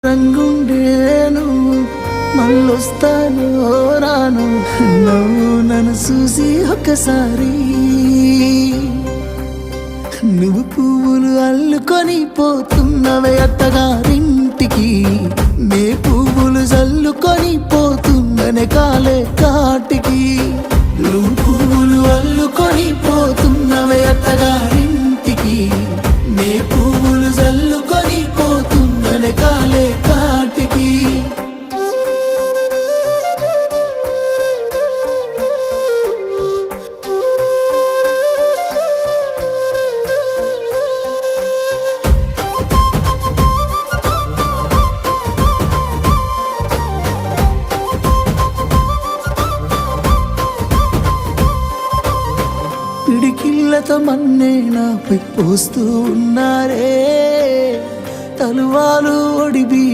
రంగుండేను మళ్ళొస్తాను రాను నువ్వు నన్ను చూసి ఒక్కసారి నువ్వు పువ్వులు అల్లుకొని పోతున్నవే అత్తగారింటికి నే పువ్వులు జల్లుకొని పోతున్ననే కాలే కాటికి నువ్వు పువ్వులు అల్లుకొని పోతున్నవే అత్తగారింటికి నే పువ్వులు జల్లుకొని పోతున్ననే కాలే కాటికి పిడికిళ్ళతో మన్నే నాపై పోస్తూ ఉన్నారే తలువాలు ఒడిబి